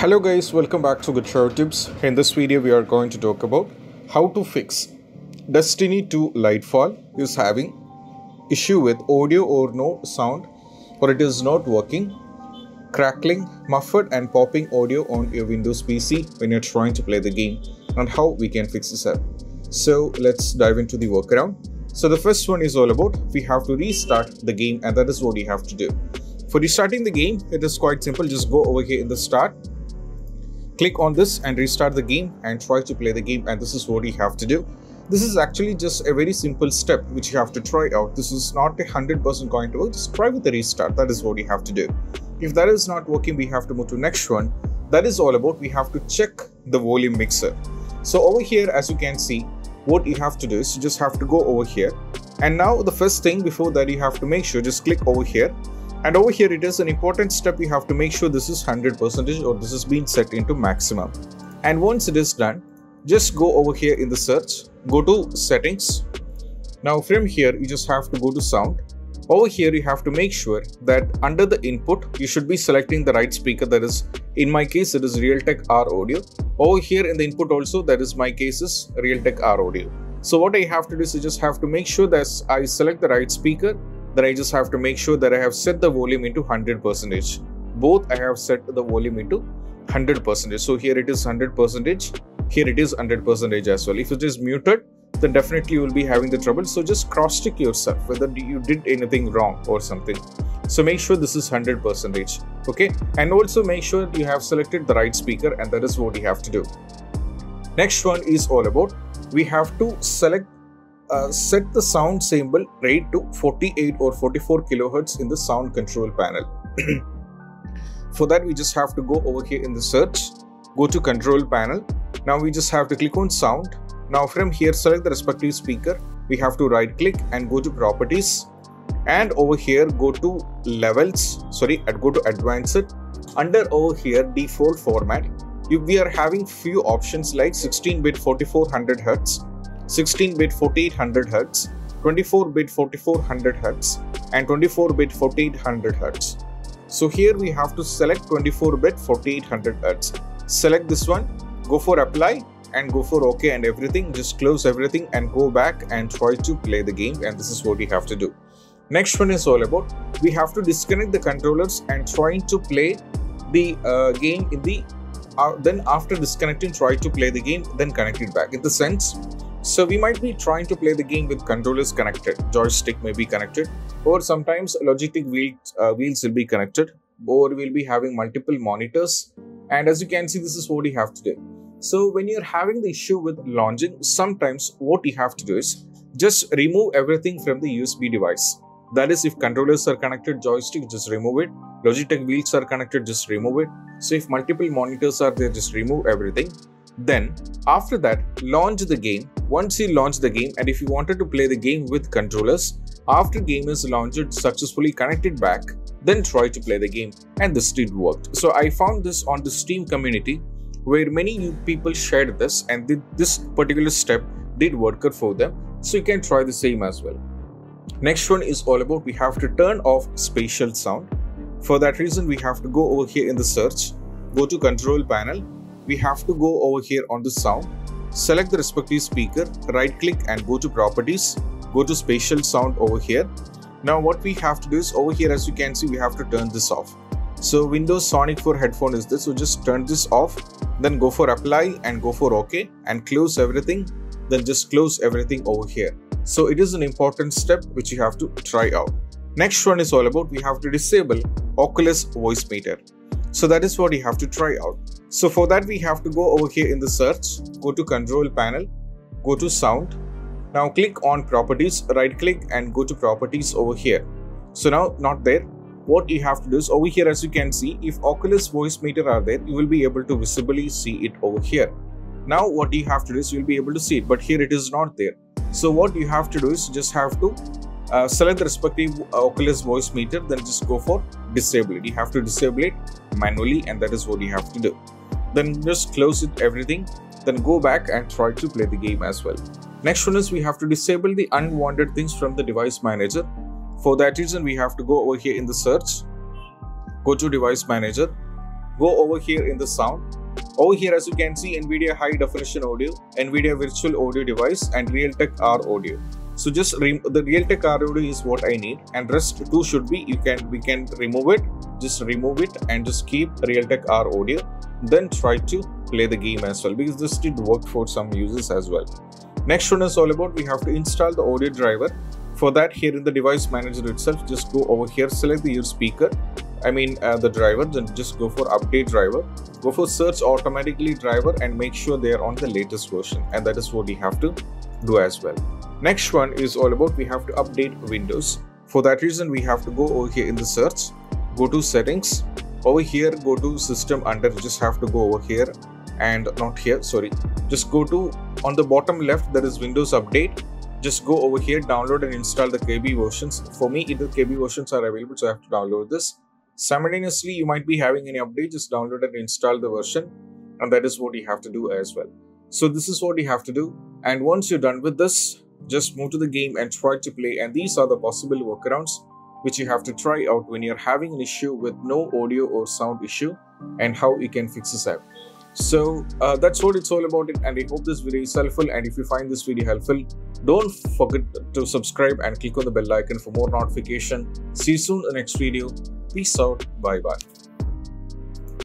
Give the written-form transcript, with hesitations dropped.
Hello guys, welcome back to Good Show Tips. In this video we are going to talk about how to fix Destiny 2 Lightfall is having issue with audio or no sound, or it is not working, crackling, muffled and popping audio on your Windows PC when you're trying to play the game, and how we can fix this up. So let's dive into the workaround. So the first one is all about we have to restart the game, and that is what you have to do. For restarting the game, it is quite simple. Just go over here in the start, click on this and restart the game and try to play the game, and this is what you have to do. This is actually just a very simple step which you have to try out. This is not 100% going to work. Just try with the restart. That is what you have to do. If that is not working, we have to move to next one. That is all about we have to check the volume mixer. So over here, as you can see, what you have to do is you just have to go over here, and now the first thing before that you have to make sure just click over here. And over here it is an important step. You have to make sure this is 100% or this has been set into maximum. And once it is done, just go over here in the search, go to settings. Now from here you just have to go to sound. Over here you have to make sure that under the input you should be selecting the right speaker. That is, in my case it is Realtek R audio. Over here in the input also, that is my case is Realtek R audio. So what I have to do is I just have to make sure that I select the right speaker. Then I just have to make sure that I have set the volume into 100%. Both I have set the volume into 100%. So here it is 100%. Here it is 100% as well. If it is muted, then definitely you will be having the trouble. So just cross check yourself whether you did anything wrong or something. So make sure this is 100%. Okay. And also make sure you have selected the right speaker, and that is what you have to do. Next one is all about we have to set the sound symbol rate to 48 or 44 kilohertz in the sound control panel. For that we just have to go over here in the search, go to control panel. Now we just have to click on sound. Now from here select the respective speaker. We have to right click and go to properties, and over here go to levels, go to advanced. Under over here default format, we are having few options like 16-bit 4400 Hz, 16-bit 4800 Hz, 24-bit 4400 Hz, and 24-bit 4800 Hz. So here we have to select 24-bit 4800 Hz. Select this one, go for apply and go for OK and everything. Just close everything and go back and try to play the game, and this is what we have to do. Next one is all about we have to disconnect the controllers and trying to play the game in the then after disconnecting try to play the game, then connect it back. In the sense, so we might be trying to play the game with controllers connected, joystick may be connected, or sometimes Logitech wheels will be connected, or we'll be having multiple monitors. And as you can see, this is what you have to do. So when you're having the issue with launching, sometimes what you have to do is just remove everything from the USB device. That is, if controllers are connected, joystick, just remove it. Logitech wheels are connected, just remove it. So if multiple monitors are there, just remove everything. Then after that, launch the game. Once you launch the game, and if you wanted to play the game with controllers, after game is launched, successfully connected back, then try to play the game, and this did work. So I found this on the Steam community where many people shared this, and this particular step did work out for them. So you can try the same as well. Next one is all about we have to turn off spatial sound. For that reason, we have to go over here in the search, go to control panel. We have to go over here on the sound, select the respective speaker, right click and go to properties, go to spatial sound over here. Now what we have to do is over here, as you can see, we have to turn this off. So Windows Sonic 4 headphone is this, so just turn this off, then go for apply and go for OK and close everything, then just close everything over here. So it is an important step which you have to try out. Next one is all about we have to disable Oculus voice meter. So that is what you have to try out. So for that we have to go over here in the search, go to control panel, go to sound. Now click on properties, right click and go to properties over here. So now not there. What you have to do is over here, as you can see, if Oculus voice meter are there, you will be able to visibly see it over here. Now what you have to do is you will be able to see it, but here it is not there. So what you have to do is just have to select the respective Oculus voice meter, then just go for disable it. You have to disable it manually, and that is what you have to do. Then just close it everything, then go back and try to play the game as well. Next one is we have to disable the unwanted things from the device manager. For that reason, we have to go over here in the search, go to device manager, go over here in the sound. Over here, as you can see, NVIDIA high definition audio, NVIDIA virtual audio device, and Realtek R audio. So just the Realtek R audio is what I need, and rest two should be, we can remove it. Just remove it and just keep Realtek R audio. Then try to play the game as well, because this did work for some users as well. Next one is all about, we have to install the audio driver. For that, here in the device manager itself, just go over here, select your speaker, the driver, then just go for update driver, go for search automatically driver, and make sure they are on the latest version, and that is what we have to do as well. Next one is all about, we have to update Windows. For that reason, we have to go over here in the search, go to settings, over here go to system under, just have to go over here, and not here, sorry, just go to, on the bottom left there is Windows Update. Just go over here, download and install the KB versions. For me, either KB versions are available, so I have to download this. Simultaneously, you might be having any update, just download and install the version, and that is what you have to do as well. So this is what you have to do, and once you're done with this, just move to the game and try to play, and these are the possible workarounds which you have to try out when you're having an issue with no audio or sound issue, and how you can fix this out. So that's what it's all about it, and I hope this video is helpful, and if you find this video helpful, don't forget to subscribe and click on the bell icon for more notification. See you soon in the next video. Peace out. Bye bye.